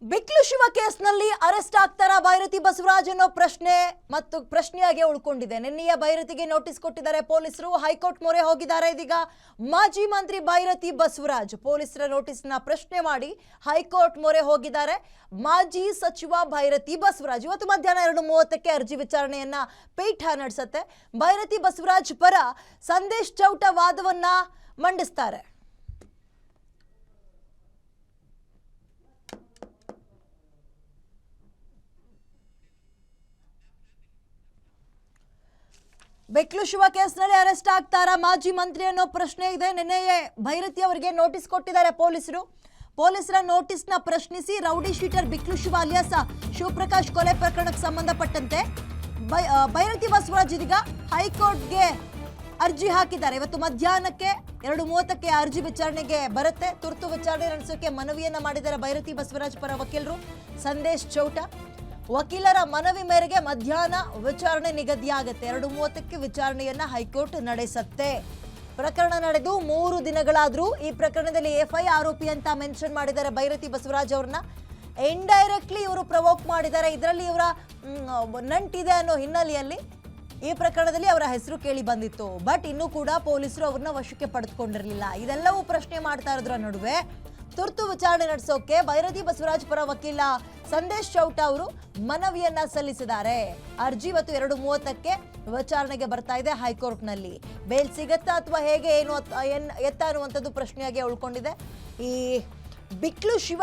ಬಿಕ್ಲು ಶಿವ ಕೇಸ್ನಲ್ಲಿ ಅರೆಸ್ಟ್ ಆಗ್ತಾರಾ ಭೈರತಿ ಬಸವರಾಜ್ ಅನ್ನೋ ಪ್ರಶ್ನೆಯಾಗಿ ಉಳ್ಕೊಂಡಿದೆ. ನಿನ್ನೆಯ ಭೈರತಿಗೆ ನೋಟಿಸ್ ಕೊಟ್ಟಿದ್ದಾರೆ ಪೊಲೀಸರು. ಹೈಕೋರ್ಟ್ ಮೊರೆ ಹೋಗಿದ್ದಾರೆ. ಇದೀಗ ಮಾಜಿ ಮಂತ್ರಿ ಭೈರತಿ ಬಸವರಾಜ್ ಪೊಲೀಸರ ನೋಟಿಸ್ನ ಪ್ರಶ್ನೆ ಮಾಡಿ ಹೈಕೋರ್ಟ್ ಮೊರೆ ಹೋಗಿದ್ದಾರೆ. ಮಾಜಿ ಸಚಿವ ಭೈರತಿ ಬಸವರಾಜ್ ಇವತ್ತು ಮಧ್ಯಾಹ್ನ 2:30ಕ್ಕೆ ಅರ್ಜಿ ವಿಚಾರಣೆಯನ್ನ ಪೀಠ ನಡೆಸುತ್ತೆ. ಭೈರತಿ ಬಸವರಾಜ್ ಪರ ಸಂದೇಶ್ ಚೌಟ ವಾದವನ್ನ ಮಂಡಿಸ್ತಾರೆ. ಬಿಕ್ಲು ಶಿವ ಕೇಸ್ನಲ್ಲಿ ಅರೆಸ್ಟ್ ಆಗ್ತಾರಾ ಮಾಜಿ ಮಂತ್ರಿ ಅನ್ನೋ ಪ್ರಶ್ನೆ ಇದೆ. ನಿನ್ನೆಯೇ ಭೈರತಿ ಅವರಿಗೆ ನೋಟಿಸ್ ಕೊಟ್ಟಿದ್ದಾರೆ ಪೊಲೀಸರು. ಪೊಲೀಸರ ನೋಟಿಸ್ನ ಪ್ರಶ್ನಿಸಿ rowdy sheeter Biklu Shiva alias Shivaprakash ಕೊಲೆ ಪ್ರಕರಣಕ್ಕೆ ಸಂಬಂಧಪಟ್ಟಂತೆ ಭೈರತಿ ಬಸವರಾಜ್ ಇದೀಗ ಹೈಕೋರ್ಟ್ಗೆ ಅರ್ಜಿ ಹಾಕಿದ್ದಾರೆ. ಇವತ್ತು ಮಧ್ಯಾಹ್ನಕ್ಕೆ 2:30ಕ್ಕೆ ಅರ್ಜಿ ವಿಚಾರಣೆಗೆ ಬರುತ್ತೆ. ತುರ್ತು ವಿಚಾರಣೆ ನಡೆಸೋಕೆ ಮನವಿಯನ್ನ ಮಾಡಿದ್ದಾರೆ ಭೈರತಿ ಬಸವರಾಜ್ ಪರ ವಕೀಲರು ಸಂದೇಶ್ ಚೌಟ. ವಕೀಲರ ಮನವಿ ಮೇರೆಗೆ ಮಧ್ಯಾಹ್ನ ವಿಚಾರಣೆ ನಿಗದಿಯಾಗುತ್ತೆ. 2:30ಕ್ಕೆ ವಿಚಾರಣೆಯನ್ನ ಹೈಕೋರ್ಟ್ ನಡೆಸುತ್ತೆ. ಪ್ರಕರಣ ನಡೆದು 3 ದಿನಗಳಾದ್ರೂ ಈ ಪ್ರಕರಣದಲ್ಲಿ ಎಫ್ಐ ಆರೋಪಿ ಅಂತ ಮೆನ್ಷನ್ ಮಾಡಿದ್ದಾರೆ ಭೈರತಿ ಬಸವರಾಜ್ ಅವ್ರನ್ನ. ಇಂಡೈರೆಕ್ಟ್ಲಿ ಇವರು ಪ್ರವೋಕ್ ಮಾಡಿದ್ದಾರೆ. ಇದರಲ್ಲಿ ಇವರ ನಂಟಿದೆ ಅನ್ನೋ ಹಿನ್ನೆಲೆಯಲ್ಲಿ ಈ ಪ್ರಕರಣದಲ್ಲಿ ಅವರ ಹೆಸರು ಕೇಳಿ ಬಂದಿತ್ತು. ಬಟ್ ಇನ್ನೂ ಕೂಡ ಪೊಲೀಸರು ಅವ್ರನ್ನ ವಶಕ್ಕೆ ಪಡೆದುಕೊಂಡಿರಲಿಲ್ಲ. ಇದೆಲ್ಲವೂ ಪ್ರಶ್ನೆ ಮಾಡ್ತಾ ಇರೋದ್ರ ನಡುವೆ ತುರ್ತು ವಿಚಾರಣೆ ನಡೆಸೋಕೆ ಭೈರತಿ ಬಸವರಾಜ್ ಪರ ವಕೀಲ ಸಂದೇಶ್ ಚೌಟ ಅವರು ಮನವಿಯನ್ನ ಸಲ್ಲಿಸಿದ್ದಾರೆ. ಅರ್ಜಿ ಇವತ್ತು 2:30ಕ್ಕೆ ವಿಚಾರಣೆಗೆ ಬರ್ತಾ ಇದೆ ಹೈಕೋರ್ಟ್ನಲ್ಲಿ. ಬೇಲ್ ಸಿಗತ್ತಾ ಅಥವಾ ಹೇಗೆ ಏನು ಎತ್ತ ಅನ್ನುವಂಥದ್ದು ಪ್ರಶ್ನೆಯಾಗಿ ಉಳ್ಕೊಂಡಿದೆ. ಈ ಬಿಕ್ಲು ಶಿವ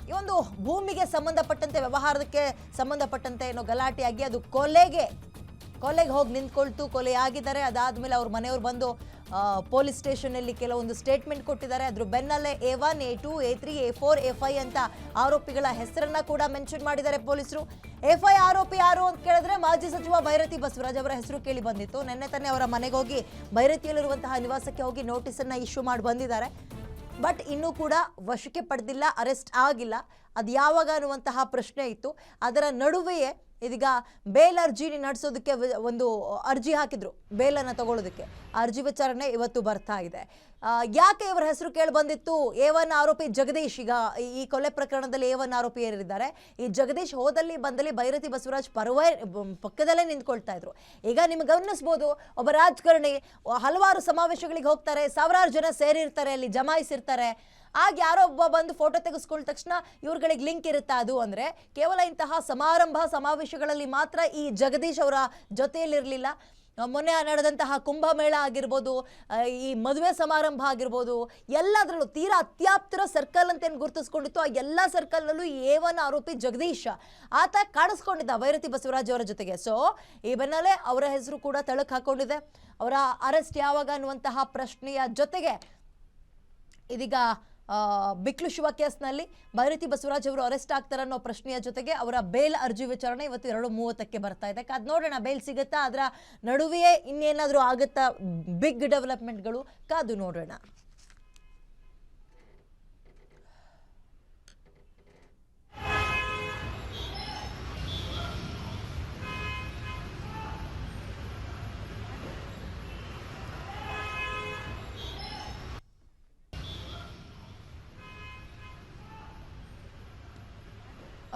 ಈ ಒಂದು ಭೂಮಿಗೆ ಸಂಬಂಧಪಟ್ಟಂತೆ ವ್ಯವಹಾರಕ್ಕೆ ಸಂಬಂಧಪಟ್ಟಂತೆ ಏನೋ ಗಲಾಟೆಯಾಗಿ ಅದು ಕೊಲೆಗೆ ಹೋಗಿ ನಿಂತ್ಕೊಳ್ತು. ಕೊಲೆ ಆಗಿದ್ದಾರೆ. ಅದಾದ್ಮೇಲೆ ಅವ್ರ ಮನೆಯವರು ಬಂದು ಪೊಲೀಸ್ ಸ್ಟೇಷನ್ನಲ್ಲಿ ಕೆಲವೊಂದು ಸ್ಟೇಟ್ಮೆಂಟ್ ಕೊಟ್ಟಿದ್ದಾರೆ. ಅದ್ರ ಬೆನ್ನಲ್ಲೇ A1, A2, A3, A4, A5 ಅಂತ ಆರೋಪಿಗಳ ಹೆಸರನ್ನ ಕೂಡ ಮೆನ್ಷನ್ ಮಾಡಿದ್ದಾರೆ ಪೊಲೀಸರು. ಎಫ್ಐ ಆರೋಪಿ ಯಾರು ಅಂತ ಕೇಳಿದ್ರೆ ಮಾಜಿ ಸಚಿವ ಭೈರತಿ ಬಸವರಾಜ್ ಅವರ ಹೆಸರು ಕೇಳಿ ಬಂದಿತ್ತು. ನಿನ್ನೆ ತಾನೇ ಅವರ ಮನೆಗೆ ಹೋಗಿ ಭೈರತಿಯಲ್ಲಿರುವಂತಹ ನಿವಾಸಕ್ಕೆ ಹೋಗಿ ನೋಟಿಸನ್ನ ಇಶ್ಯೂ ಮಾಡಿ ಬಂದಿದ್ದಾರೆ. ಬಟ್ ಇನ್ನೂ ಕೂಡ ವಶಕ್ಕೆ ಪಡೆದಿಲ್ಲ, ಅರೆಸ್ಟ್ ಆಗಿಲ್ಲ. ಅದು ಯಾವಾಗ ಅನ್ನುವಂತಹ ಪ್ರಶ್ನೆ ಇತ್ತು. ಅದರ ನಡುವೆಯೇ ಇದೀಗ ಬೇಲ್ ಅರ್ಜಿ ನಡೆಸೋದಕ್ಕೆ ಒಂದು ಅರ್ಜಿ ಹಾಕಿದ್ರು, ಬೇಲನ್ನು ತಗೊಳ್ಳೋದಕ್ಕೆ. ಅರ್ಜಿ ವಿಚಾರಣೆ ಇವತ್ತು ಬರ್ತಾ ಇದೆ. ಯಾಕೆ ಇವರ ಹೆಸರು ಕೇಳಿ ಬಂದಿತ್ತು? A1 ಆರೋಪಿ ಜಗದೀಶ್. ಈಗ ಈ ಕೊಲೆ ಪ್ರಕರಣದಲ್ಲಿ A1 ಆರೋಪಿ ಏನಿದ್ದಾರೆ, ಈ ಜಗದೀಶ್ ಹೋದಲ್ಲಿ ಬಂದಲ್ಲಿ ಭೈರತಿ ಬಸವರಾಜ್ ಪಕ್ಕದಲ್ಲೇ ನಿಂತ್ಕೊಳ್ತಾ ಇದ್ರು. ಈಗ ನಿಮ್ಗೆ ಗಮನಿಸ್ಬೋದು, ಒಬ್ಬ ರಾಜಕಾರಣಿ ಹಲವಾರು ಸಮಾವೇಶಗಳಿಗೆ ಹೋಗ್ತಾರೆ, ಸಾವಿರಾರು ಜನ ಸೇರಿರ್ತಾರೆ, ಅಲ್ಲಿ ಜಮಾಯಿಸಿರ್ತಾರೆ. ಆಗ ಯಾರೋ ಒಬ್ಬ ಬಂದು ಫೋಟೋ ತೆಗೆಸ್ಕೊಂಡ ತಕ್ಷಣ ಇವ್ರುಗಳಿಗೆ ಲಿಂಕ್ ಇರುತ್ತಾ? ಅದು ಅಂದರೆ ಕೇವಲ ಇಂತಹ ಸಮಾವೇಶಗಳಲ್ಲಿ ಮಾತ್ರ ಈ ಜಗದೀಶ್ ಅವರ ಜೊತೆಯಲ್ಲಿರಲಿಲ್ಲ. ಮೊನ್ನೆ ನಡೆದಂತಹ ಕುಂಭಮೇಳ ಆಗಿರ್ಬೋದು, ಈ ಮದುವೆ ಸಮಾರಂಭ ಆಗಿರ್ಬೋದು, ಎಲ್ಲದರಲ್ಲೂ ತೀರಾ ಅತ್ಯಾಪ್ತರ ಸರ್ಕಲ್ ಅಂತ ಏನು ಗುರುತಿಸ್ಕೊಂಡಿತ್ತು, ಆ ಎಲ್ಲ ಸರ್ಕಲ್ನಲ್ಲೂ A1 ಆರೋಪಿ ಜಗದೀಶ್ ಆತ ಕಾಣಿಸ್ಕೊಂಡಿದ್ದ ಭೈರತಿ ಬಸವರಾಜ್ ಅವರ ಜೊತೆಗೆ. ಸೊ ಈ ಬೆನ್ನಲ್ಲೇ ಅವರ ಹೆಸರು ಕೂಡ ತಳಕು ಹಾಕೊಂಡಿದೆ. ಅವರ ಅರೆಸ್ಟ್ ಯಾವಾಗ ಅನ್ನುವಂತಹ ಪ್ರಶ್ನೆಯ ಜೊತೆಗೆ ಇದೀಗ ಬಿಕ್ಲು ಶಿವ ಕೇಸ್ನಲ್ಲಿ ಭೈರತಿ ಬಸವರಾಜ್ ಅವರು ಅರೆಸ್ಟ್ ಆಗ್ತಾರೆ ಅನ್ನೋ ಪ್ರಶ್ನೆಯ ಜೊತೆಗೆ ಅವರ ಬೇಲ್ ಅರ್ಜಿ ವಿಚಾರಣೆ ಇವತ್ತು 2:30ಕ್ಕೆ ಬರ್ತಾ ಇದೆ. ಕಾದ್ ನೋಡೋಣ ಬೇಲ್ ಸಿಗುತ್ತಾ, ಅದರ ನಡುವೆಯೇ ಇನ್ನೇನಾದರೂ ಆಗುತ್ತಾ ಬಿಗ್ ಡೆವಲಪ್ಮೆಂಟ್ಗಳು, ಕಾದು ನೋಡೋಣ.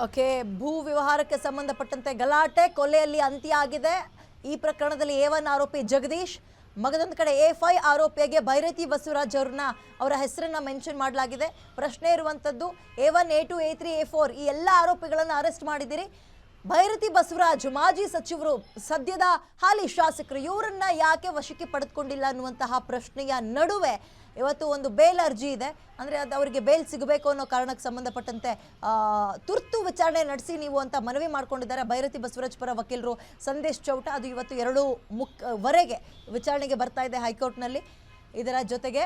ಓಕೆ, ಭೂ ವ್ಯವಹಾರಕ್ಕೆ ಸಂಬಂಧಪಟ್ಟಂತೆ ಗಲಾಟೆ, ಕೊಲೆಯಲ್ಲಿ ಅಂತ್ಯ ಆಗಿದೆ. ಈ ಪ್ರಕರಣದಲ್ಲಿ A1 ಆರೋಪಿ ಜಗದೀಶ್, ಮಗದೊಂದು ಕಡೆ A5 ಆರೋಪಿಯಾಗಿ ಭೈರತಿ ಬಸವರಾಜ್ ಅವರ ಹೆಸರನ್ನ ಮೆನ್ಷನ್ ಮಾಡಲಾಗಿದೆ. ಪ್ರಶ್ನೆ ಇರುವಂಥದ್ದು A1, A2, A3, A4 ಈ ಎಲ್ಲ ಆರೋಪಿಗಳನ್ನು ಅರೆಸ್ಟ್ ಮಾಡಿದ್ದೀರಿ. ಭೈರತಿ ಬಸವರಾಜ್ ಮಾಜಿ ಸಚಿವರು, ಸದ್ಯದ ಹಾಲಿ ಶಾಸಕರು, ಇವರನ್ನ ಯಾಕೆ ವಶಕ್ಕೆ ಪಡೆದುಕೊಂಡಿಲ್ಲ ಅನ್ನುವಂತಹ ಪ್ರಶ್ನೆಯ ನಡುವೆ ಇವತ್ತು ಒಂದು ಬೇಲ್ ಅರ್ಜಿ ಇದೆ. ಅಂದರೆ ಅದು ಅವರಿಗೆ ಬೇಲ್ ಸಿಗಬೇಕು ಅನ್ನೋ ಕಾರಣಕ್ಕೆ ಸಂಬಂಧಪಟ್ಟಂತೆ ತುರ್ತು ವಿಚಾರಣೆ ನಡೆಸಿ ನೀವು ಅಂತ ಮನವಿ ಮಾಡ್ಕೊಂಡಿದ್ದಾರೆ ಭೈರತಿ ಬಸವರಾಜ್ ಪರ ವಕೀಲರು ಸಂದೇಶ್ ಚೌಟ. ಅದು ಇವತ್ತು 2:30ವರೆಗೆ ವಿಚಾರಣೆಗೆ ಬರ್ತಾ ಇದೆ ಹೈಕೋರ್ಟ್ನಲ್ಲಿ. ಇದರ ಜೊತೆಗೆ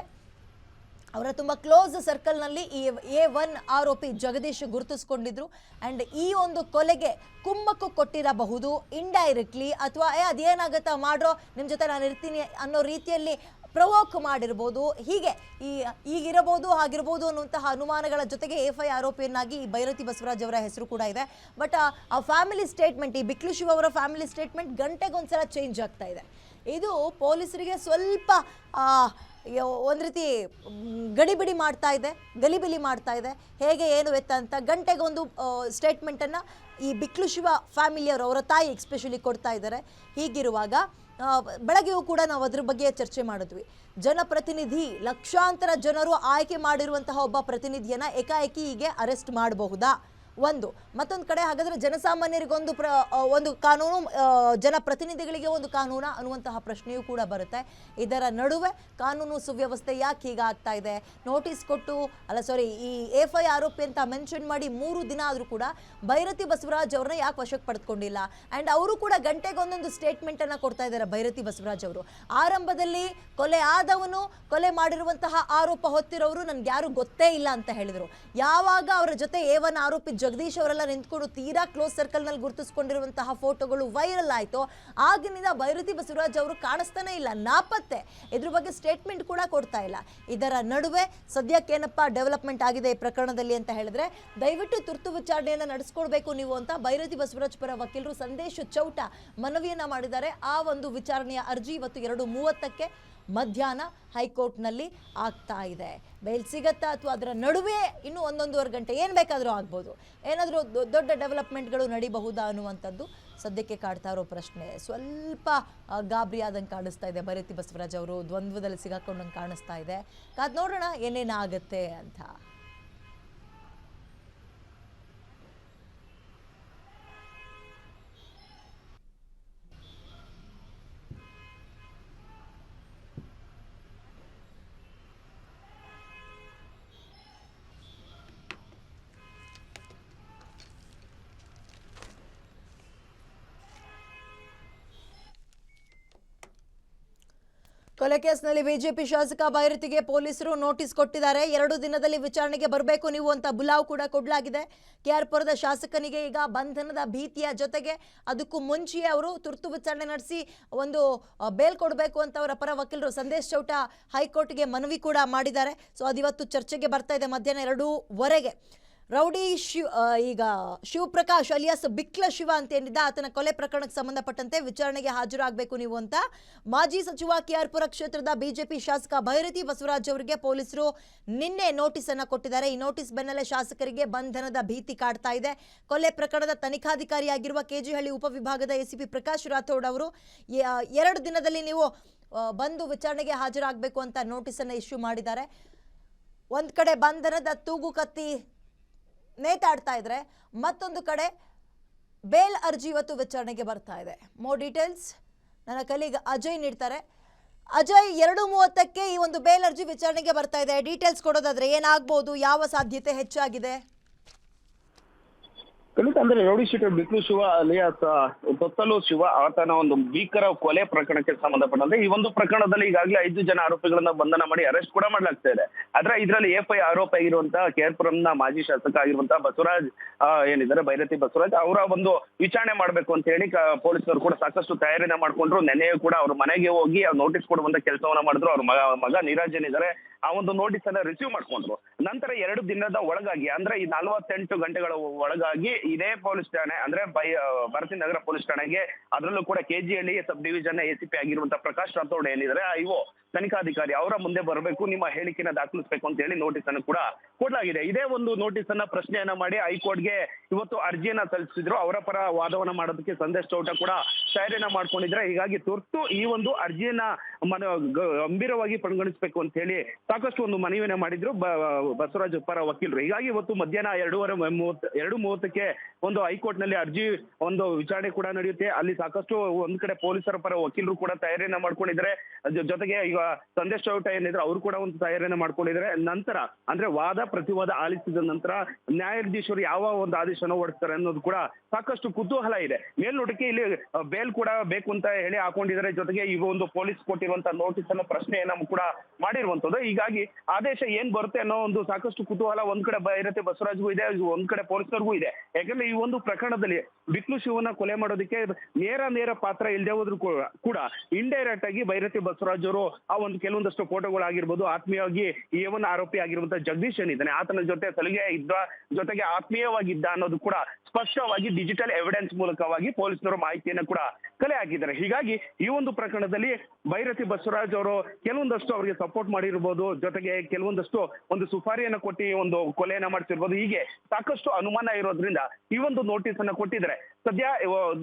ಅವರ ತುಂಬ ಕ್ಲೋಸ್ ಸರ್ಕಲ್ನಲ್ಲಿ ಈ A1 ಆರೋಪಿ ಜಗದೀಶ್ ಗುರುತಿಸ್ಕೊಂಡಿದ್ರು. ಆ್ಯಂಡ್ ಈ ಒಂದು ಕೊಲೆಗೆ ಕುಮ್ಮಕ್ಕು ಕೊಟ್ಟಿರಬಹುದು ಇಂಡೈರೆಕ್ಟ್ಲಿ, ಅಥವಾ ಅದೇನಾಗುತ್ತಾ ಮಾಡ್ರೋ ನಿಮ್ಮ ಜೊತೆ ನಾನು ಇರ್ತೀನಿ ಅನ್ನೋ ರೀತಿಯಲ್ಲಿ ಪ್ರವೋಕ್ ಮಾಡಿರ್ಬೋದು. ಹೀಗೆ ಈಗಿರಬಹುದು ಹಾಗಿರ್ಬೋದು ಅನ್ನುವಂತಹ ಅನುಮಾನಗಳ ಜೊತೆಗೆ A5 ಆರೋಪಿಯನ್ನಾಗಿ ಈ ಭೈರತಿ ಬಸವರಾಜ್ ಅವರ ಹೆಸರು ಕೂಡ ಇದೆ. ಬಟ್ ಆ ಫ್ಯಾಮಿಲಿ ಸ್ಟೇಟ್ಮೆಂಟ್, ಈ ಬಿಕ್ಲು ಶಿವ ಅವರ ಫ್ಯಾಮಿಲಿ ಸ್ಟೇಟ್ಮೆಂಟ್ ಗಂಟೆಗೊಂದ್ಸಲ ಚೇಂಜ್ ಆಗ್ತಾ ಇದೆ. ಇದು ಪೊಲೀಸರಿಗೆ ಸ್ವಲ್ಪ ಒಂದು ರೀತಿ ಗಡಿಬಿಡಿ ಮಾಡ್ತಾ ಇದೆ, ಗಲಿಬಿಲಿ ಮಾಡ್ತಾ ಇದೆ. ಹೇಗೆ ಏನು ಎತ್ತ ಅಂತ ಗಂಟೆಗೊಂದು ಸ್ಟೇಟ್ಮೆಂಟನ್ನು ಈ ಬಿಕ್ಲು ಶಿವ ಫ್ಯಾಮಿಲಿಯವರು, ಅವರ ತಾಯಿ ಎಕ್ಸ್ಪೆಷಲಿ ಕೊಡ್ತಾ ಇದ್ದಾರೆ. ಹೀಗಿರುವಾಗ ಬೆಳಗ್ಗೆಯೂ ಕೂಡ ನಾವು ಅದ್ರ ಬಗ್ಗೆ ಚರ್ಚೆ ಮಾಡಿದ್ವಿ. ಜನಪ್ರತಿನಿಧಿ, ಲಕ್ಷಾಂತರ ಜನರು ಆಯ್ಕೆ ಮಾಡಿರುವಂತಹ ಒಬ್ಬ ಪ್ರತಿನಿಧಿಯನ್ನು ಏಕಾಏಕಿ ಹೀಗೆ ಅರೆಸ್ಟ್ ಮಾಡಬಹುದಾ? ಒಂದು. ಮತ್ತೊಂದು ಕಡೆ ಹಾಗಾದರೆ ಜನಸಾಮಾನ್ಯರಿಗೊಂದು ಒಂದು ಕಾನೂನು, ಜನಪ್ರತಿನಿಧಿಗಳಿಗೆ ಒಂದು ಕಾನೂನು ಅನ್ನುವಂತಹ ಪ್ರಶ್ನೆಯೂ ಕೂಡ ಬರುತ್ತೆ. ಇದರ ನಡುವೆ ಕಾನೂನು ಸುವ್ಯವಸ್ಥೆ ಯಾಕೆ ಹೀಗಾಗ್ತಾ ಇದೆ? ನೋಟಿಸ್ ಕೊಟ್ಟು ಈ ಎಫ್ಐ ಆರೋಪಿ ಅಂತ ಮೆನ್ಷನ್ ಮಾಡಿ 3 ದಿನ ಆದರೂ ಕೂಡ ಭೈರತಿ ಬಸವರಾಜ್ ಅವ್ರನ್ನ ಯಾಕೆ ವಶಕ್ಕೆ ಪಡೆದುಕೊಂಡಿಲ್ಲ? ಆ್ಯಂಡ್ ಅವರು ಕೂಡ ಗಂಟೆಗೊಂದೊಂದು ಸ್ಟೇಟ್ಮೆಂಟನ್ನು ಕೊಡ್ತಾ ಇದ್ದಾರೆ ಭೈರತಿ ಬಸವರಾಜ್ ಅವರು. ಆರಂಭದಲ್ಲಿ ಕೊಲೆ ಆದವನು, ಕೊಲೆ ಮಾಡಿರುವಂತಹ ಆರೋಪ ಹೊತ್ತಿರೋರು ನನಗೆ ಯಾರು ಗೊತ್ತೇ ಇಲ್ಲ ಅಂತ ಹೇಳಿದರು. ಯಾವಾಗ ಅವರ ಜೊತೆ A1 ಆರೋಪಿ ಜಗದೀಶ್ ಅವರೆಲ್ಲ ನಿಂತ್ಕೊಂಡು ತೀರಾ ಕ್ಲೋಸ್ ಸರ್ಕಲ್ನಲ್ಲಿ ಗುರುತಿಸಿಕೊಂಡಿರುವಂತಹ ಫೋಟೋಗಳು ವೈರಲ್ ಆಯಿತು, ಆಗಿನಿಂದ ಭೈರತಿ ಬಸವರಾಜ್ ಅವರು ಕಾಣಿಸ್ತಾನೆ ಇಲ್ಲ, ನಾಪತ್ತೆ. ಇದ್ರ ಬಗ್ಗೆ ಸ್ಟೇಟ್ಮೆಂಟ್ ಕೂಡ ಕೊಡ್ತಾ ಇಲ್ಲ. ಇದರ ನಡುವೆ ಸದ್ಯಕ್ಕೇನಪ್ಪ ಡೆವಲಪ್ಮೆಂಟ್ ಆಗಿದೆ ಈ ಪ್ರಕರಣದಲ್ಲಿ ಅಂತ ಹೇಳಿದ್ರೆ, ದಯವಿಟ್ಟು ತುರ್ತು ವಿಚಾರಣೆಯನ್ನು ನಡೆಸ್ಕೊಳ್ಬೇಕು ನೀವು ಅಂತ ಭೈರತಿ ಬಸವರಾಜ್ ಪರ ವಕೀಲರು ಸಂದೇಶ್ ಚೌಟ ಮನವಿಯನ್ನ ಮಾಡಿದ್ದಾರೆ. ಆ ಒಂದು ವಿಚಾರಣೆಯ ಅರ್ಜಿ ಇವತ್ತು 2:30ಕ್ಕೆ ಮಧ್ಯಾಹ್ನ ಹೈಕೋರ್ಟ್ನಲ್ಲಿ ಆಗ್ತಾ ಇದೆ. ಬೇಲ್ ಸಿಗತ್ತಾ ಅಥವಾ ಅದರ ನಡುವೆ ಇನ್ನೂ 1-1.5 ಗಂಟೆ ಏನು ಬೇಕಾದರೂ ಆಗ್ಬೋದು, ಏನಾದರೂ ದೊಡ್ಡ ಡೆವಲಪ್ಮೆಂಟ್ಗಳು ನಡೀಬಹುದಾ ಅನ್ನುವಂಥದ್ದು ಸದ್ಯಕ್ಕೆ ಕಾಡ್ತಾ ಇರೋ ಪ್ರಶ್ನೆ. ಸ್ವಲ್ಪ ಗಾಬರಿ ಆದಂಗೆ ಕಾಣಿಸ್ತಾ ಇದೆ. ಭೈರತಿ ಬಸವರಾಜ್ ಅವರು ದ್ವಂದ್ವದಲ್ಲಿ ಸಿಗಾಕೊಂಡಂಗೆ ಕಾಣಿಸ್ತಾ ಇದೆ. ಕಾದ್ ನೋಡೋಣ ಏನೇನಾಗುತ್ತೆ ಅಂತ. ಕೊಲೆ ಕೇಸ್ನಲ್ಲಿ ಬಿಜೆಪಿ ಶಾಸಕ ಭೈರತಿಗೆ ಪೊಲೀಸರು ನೋಟಿಸ್ ಕೊಟ್ಟಿದ್ದಾರೆ. 2 ದಿನದಲ್ಲಿ ವಿಚಾರಣೆಗೆ ಬರಬೇಕು ನೀವು ಅಂತ ಬುಲಾವ್ ಕೂಡ ಕೊಡಲಾಗಿದೆ. ಕೆಆರ್ಪುರದ ಶಾಸಕನಿಗೆ ಈಗ ಬಂಧನದ ಭೀತಿಯ ಜೊತೆಗೆ ಅದಕ್ಕೂ ಮುಂಚೆಯೇ ಅವರು ತುರ್ತು ವಿಚಾರಣೆ ನಡೆಸಿ ಒಂದು ಬೇಲ್ ಕೊಡಬೇಕು ಅಂತ ಅವರ ಪರ ವಕೀಲರು ಸಂದೇಶ್ ಚೌಟ ಹೈಕೋರ್ಟ್ಗೆ ಮನವಿ ಕೂಡ ಮಾಡಿದ್ದಾರೆ. ಸೊ ಅದಿವತ್ತು ಚರ್ಚೆಗೆ ಬರ್ತಾ ಇದೆ ಮಧ್ಯಾಹ್ನ 2:00ವರೆಗೆ. ರೌಡಿ ಈಗ ಶಿವಪ್ರಕಾಶ್ ಅಲಿಯಾಸ್ ಬಿಕ್ಲ ಶಿವ ಅಂತ ಏನಿದ್ದ ಆತನ ಕೊಲೆ ಪ್ರಕರಣಕ್ಕೆ ಸಂಬಂಧಪಟ್ಟಂತೆ ವಿಚಾರಣೆಗೆ ಹಾಜರಾಗಬೇಕು ನೀವು ಅಂತ ಮಾಜಿ ಸಚಿವ ಕೆಆರ್ಪುರ ಕ್ಷೇತ್ರದ ಬಿಜೆಪಿ ಶಾಸಕ ಭೈರತಿ ಬಸವರಾಜ್ ಅವರಿಗೆ ಪೊಲೀಸರು ನಿನ್ನೆ ನೋಟಿಸ್ ಅನ್ನು ಕೊಟ್ಟಿದ್ದಾರೆ. ಈ ನೋಟಿಸ್ ಬೆನ್ನಲ್ಲೇ ಶಾಸಕರಿಗೆ ಬಂಧನದ ಭೀತಿ ಕಾಡ್ತಾ ಇದೆ. ಕೊಲೆ ಪ್ರಕರಣದ ತನಿಖಾಧಿಕಾರಿಯಾಗಿರುವ ಕೆಜಿಹಳ್ಳಿ ಉಪವಿಭಾಗದ ಎಸಿಪಿ ಪ್ರಕಾಶ್ ರಾಥೋಡ್ ಅವರು 2 ದಿನದಲ್ಲಿ ನೀವು ಬಂದು ವಿಚಾರಣೆಗೆ ಹಾಜರಾಗಬೇಕು ಅಂತ ನೋಟಿಸ್ ಅನ್ನು ಇಶ್ಯೂ ಮಾಡಿದ್ದಾರೆ. ಒಂದ್ ಕಡೆ ಬಂಧನದ ತೂಗು ಕತ್ತಿ ನೇತಾಡ್ತಾ ಇದ್ರೆ, ಮತ್ತೊಂದು ಕಡೆ ಬೇಲ್ ಅರ್ಜಿ ಇವತ್ತು ವಿಚಾರಣೆಗೆ ಬರ್ತಾ ಇದೆ. ಮೋರ್ ಡೀಟೇಲ್ಸ್ ನನ್ನ ಕಲೀಗ್ ಅಜಯ್ ನೀಡ್ತಾರೆ. ಅಜಯ್, 2:30ಕ್ಕೆ ಈ ಒಂದು ಬೇಲ್ ಅರ್ಜಿ ವಿಚಾರಣೆಗೆ ಬರ್ತಾ ಇದೆ. ಡೀಟೇಲ್ಸ್ ಕೊಡೋದಾದ್ರೆ ಏನಾಗಬಹುದು, ಯಾವ ಸಾಧ್ಯತೆ ಹೆಚ್ಚಾಗಿದೆ? ಅಂದ್ರೆ rowdy sheeter Biklu Shiva alias Tottalu Shiva ಆತನ ಒಂದು ಭೀಕರ ಕೊಲೆ ಪ್ರಕರಣಕ್ಕೆ ಸಂಬಂಧಪಟ್ಟಂತೆ ಈ ಒಂದು ಪ್ರಕರಣದಲ್ಲಿ ಈಗಾಗಲೇ 5 ಜನ ಆರೋಪಿಗಳನ್ನ ಬಂಧನ ಮಾಡಿ ಅರೆಸ್ಟ್ ಕೂಡ ಮಾಡಲಾಗ್ತಾ ಇದೆ. ಆದ್ರೆ ಇದರಲ್ಲಿ ಎಫ್ಐ ಆರೋಪ ಆಗಿರುವಂತಹ ಕೆಆರ್ಪುರಂನ ಮಾಜಿ ಶಾಸಕ ಆಗಿರುವಂತಹ ಬಸವರಾಜ್ ಏನಿದ್ದಾರೆ ಭೈರತಿ ಬಸವರಾಜ್ ಅವರ ಒಂದು ವಿಚಾರಣೆ ಮಾಡ್ಬೇಕು ಅಂತ ಹೇಳಿ ಪೊಲೀಸರು ಕೂಡ ಸಾಕಷ್ಟು ತಯಾರಿನ ಮಾಡ್ಕೊಂಡ್ರು. ನೆನ್ನೆಯೂ ಕೂಡ ಅವ್ರ ಮನೆಗೆ ಹೋಗಿ ನೋಟಿಸ್ ಕೊಡುವಂತ ಕೆಲಸವನ್ನ ಮಾಡಿದ್ರು. ಅವ್ರ ಮಗ ನೀರಾಜ್ ಏನಿದ್ದಾರೆ ಆ ಒಂದು ನೋಟಿಸ್ ಅನ್ನ ರಿಸೀವ್ ಮಾಡ್ಕೊಂಡ್ರು. ನಂತರ 2 ದಿನದ ಒಳಗಾಗಿ ಅಂದ್ರೆ ಈ 48 ಗಂಟೆಗಳ ಒಳಗಾಗಿ ಇದೇ ಪೊಲೀಸ್ ಠಾಣೆ ಅಂದ್ರೆ ಭಾರತೀಯ ನಗರ ಪೊಲೀಸ್ ಠಾಣೆಗೆ, ಅದರಲ್ಲೂ ಕೂಡ ಕೆಜಿಹಳ್ಳಿ ಸಬ್ ಡಿವಿಷನ್ ಎಸಿಪಿ ಆಗಿರುವಂತಹ ಪ್ರಕಾಶ್ ರಾಥೋಡ್ ಏನಿದ್ದಾರೆ ಐಒ ತನಿಖಾಧಿಕಾರಿ ಅವರ ಮುಂದೆ ಬರಬೇಕು, ನಿಮ್ಮ ಹೇಳಿಕೆನ ದಾಖಲಿಸಬೇಕು ಅಂತ ಹೇಳಿ ನೋಟಿಸ್ ಅನ್ನು ಕೂಡ ಕೊಡಲಾಗಿದೆ. ಇದೇ ಒಂದು ನೋಟಿಸ್ ಅನ್ನ ಪ್ರಶ್ನೆಯನ್ನ ಮಾಡಿ ಹೈಕೋರ್ಟ್ಗೆ ಇವತ್ತು ಅರ್ಜಿಯನ್ನ ಸಲ್ಲಿಸಿದ್ರು. ಅವರ ಪರ ವಾದವನ್ನ ಮಾಡೋದಕ್ಕೆ ಸಂದೇಶ್ ಚೌಟ ಕೂಡ ತಯಾರಿಯನ್ನ ಮಾಡ್ಕೊಂಡಿದ್ರೆ. ಹೀಗಾಗಿ ತುರ್ತು ಈ ಒಂದು ಅರ್ಜಿಯನ್ನ ಗಂಭೀರವಾಗಿ ಪರಿಗಣಿಸಬೇಕು ಅಂತ ಹೇಳಿ ಸಾಕಷ್ಟು ಒಂದು ಮನವಿಯನ್ನ ಮಾಡಿದ್ರು ಬಸವರಾಜ್ ಪರ ವಕೀಲರು. ಹೀಗಾಗಿ ಇವತ್ತು ಮಧ್ಯಾಹ್ನ 2:30ಕ್ಕೆ ಒಂದು ಹೈಕೋರ್ಟ್ ನಲ್ಲಿ ಅರ್ಜಿ ಒಂದು ವಿಚಾರಣೆ ಕೂಡ ನಡೆಯುತ್ತೆ. ಅಲ್ಲಿ ಸಾಕಷ್ಟು ಒಂದ್ ಕಡೆ ಪೊಲೀಸರ ಪರ ವಕೀಲರು ಕೂಡ ತಯಾರಿಯನ್ನ ಮಾಡ್ಕೊಂಡಿದ್ದಾರೆ. ಜೊತೆಗೆ ಈಗ ಸಂದೇಶ್ ಚೌಟ ಏನಿದ್ರೆ ಅವರು ಕೂಡ ಒಂದು ತಯಾರಿಯನ್ನ ಮಾಡ್ಕೊಂಡಿದ್ದಾರೆ. ನಂತರ ಅಂದ್ರೆ ವಾದ ಪ್ರತಿವಾದ ಆಲಿಸಿದ ನಂತರ ನ್ಯಾಯಾಧೀಶರು ಯಾವ ಒಂದು ಆದೇಶನ ಹೊರಡಿಸ್ತಾರೆ ಅನ್ನೋದು ಕೂಡ ಸಾಕಷ್ಟು ಕುತೂಹಲ ಇದೆ. ಮೇಲ್ನೋಟಕ್ಕೆ ಇಲ್ಲಿ ಬೇಲ್ ಕೂಡ ಬೇಕು ಅಂತ ಹೇಳಿ ಹಾಕೊಂಡಿದ್ದಾರೆ. ಜೊತೆಗೆ ಈಗ ಒಂದು ಪೊಲೀಸ್ ಕೊಟ್ಟಿರುವಂತಹ ನೋಟಿಸ್ ಅನ್ನ ಪ್ರಶ್ನೆಯನ್ನ ಕೂಡ ಮಾಡಿರುವಂತದ್ದು. ಹೀಗಾಗಿ ಆದೇಶ ಏನ್ ಬರುತ್ತೆ ಅನ್ನೋ ಒಂದು ಸಾಕಷ್ಟು ಕುತೂಹಲ ಒಂದ್ ಕಡೆ ಭೈರತಿ ಬಸವರಾಜ್ಗೂ ಇದೆ, ಒಂದ್ ಕಡೆ ಪೊಲೀಸರಿಗೂ ಇದೆ. ಯಾಕಂದ್ರೆ ಈ ಒಂದು ಪ್ರಕರಣದಲ್ಲಿ ಬಿಕ್ಲು ಶಿವನ ಕೊಲೆ ಮಾಡೋದಕ್ಕೆ ನೇರ ಪಾತ್ರ ಇಲ್ಲದೆ ಹೋದ್ರು ಕೂಡ ಇಂಡೈರೆಕ್ಟ್ ಆಗಿ ಭೈರತಿ ಬಸವರಾಜ್ ಅವರು ಆ ಒಂದು ಕೆಲವೊಂದಷ್ಟು ಫೋಟೋಗಳಾಗಿರ್ಬೋದು, ಆತ್ಮೀಯವಾಗಿ A1 ಆರೋಪಿ ಆಗಿರುವಂತಹ ಜಗದೀಶ್ ಏನಿದ್ದಾನೆ ಆತನ ಜೊತೆ ಸಲಿಗೆ ಇದ್ದ, ಜೊತೆಗೆ ಆತ್ಮೀಯವಾಗಿದ್ದ ಅನ್ನೋದು ಕೂಡ ಸ್ಪಷ್ಟವಾಗಿ ಡಿಜಿಟಲ್ ಎವಿಡೆನ್ಸ್ ಮೂಲಕವಾಗಿ ಪೊಲೀಸರು ಮಾಹಿತಿಯನ್ನು ಕೂಡ ಕಲೆ ಹಾಕಿದ್ದಾರೆ. ಹೀಗಾಗಿ ಈ ಒಂದು ಪ್ರಕರಣದಲ್ಲಿ ಭೈರತಿ ಬಸವರಾಜ್ ಅವರು ಕೆಲವೊಂದಷ್ಟು ಅವರಿಗೆ ಸಪೋರ್ಟ್ ಮಾಡಿರ್ಬೋದು, ಜೊತೆಗೆ ಕೆಲವೊಂದಷ್ಟು ಒಂದು ಸುಪಾರಿಯನ್ನು ಕೊಟ್ಟು ಒಂದು ಕೊಲೆಯನ್ನ ಮಾಡಿಸಿರ್ಬೋದು. ಹೀಗೆ ಸಾಕಷ್ಟು ಅನುಮಾನ ಇರೋದ್ರಿಂದ ಈ ಒಂದು ನೋಟಿಸ್ ಅನ್ನ ಕೊಟ್ಟಿದ್ದಾರೆ. ಸದ್ಯ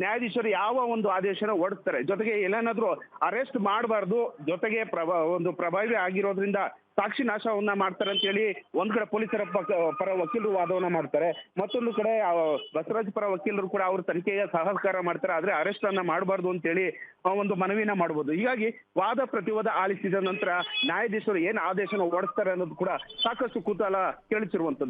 ನ್ಯಾಯಾಧೀಶರು ಯಾವ ಒಂದು ಆದೇಶನ ಹೊರಡಿಸ್ತಾರೆ, ಜೊತೆಗೆ ಎಲ್ಲೇನಾದ್ರೂ ಅರೆಸ್ಟ್ ಮಾಡಬಾರ್ದು, ಜೊತೆಗೆ ಒಂದು ಪ್ರಭಾವಿ ಆಗಿರೋದ್ರಿಂದ ಸಾಕ್ಷಿ ನಾಶವನ್ನ ಮಾಡ್ತಾರೆ ಅಂತ ಹೇಳಿ ಒಂದ್ ಕಡೆ ಪೊಲೀಸರ ಪರ ವಕೀಲರು ವಾದವನ್ನ ಮಾಡ್ತಾರೆ, ಮತ್ತೊಂದು ಕಡೆ ಬಸವರಾಜ್ ಪರ ವಕೀಲರು ಕೂಡ ಅವ್ರ ತನಿಖೆಗೆ ಸಹಕಾರ ಮಾಡ್ತಾರೆ. ಆದ್ರೆ ಅರೆಸ್ಟ್ ಅನ್ನ ಮಾಡಬಾರ್ದು ಅಂತ ಹೇಳಿ ಒಂದು ಮನವಿನ ಮಾಡಬಹುದು. ಹೀಗಾಗಿ ವಾದ ಪ್ರತಿವಾದ ಆಲಿಸಿದ ನಂತರ ನ್ಯಾಯಾಧೀಶರು ಏನ್ ಆದೇಶನ ಹೊರಡಿಸ್ತಾರೆ ಅನ್ನೋದು ಕೂಡ ಸಾಕಷ್ಟು ಕುತೂಹಲ ಕೇಳಿಸಿರುವಂತದ್ದು.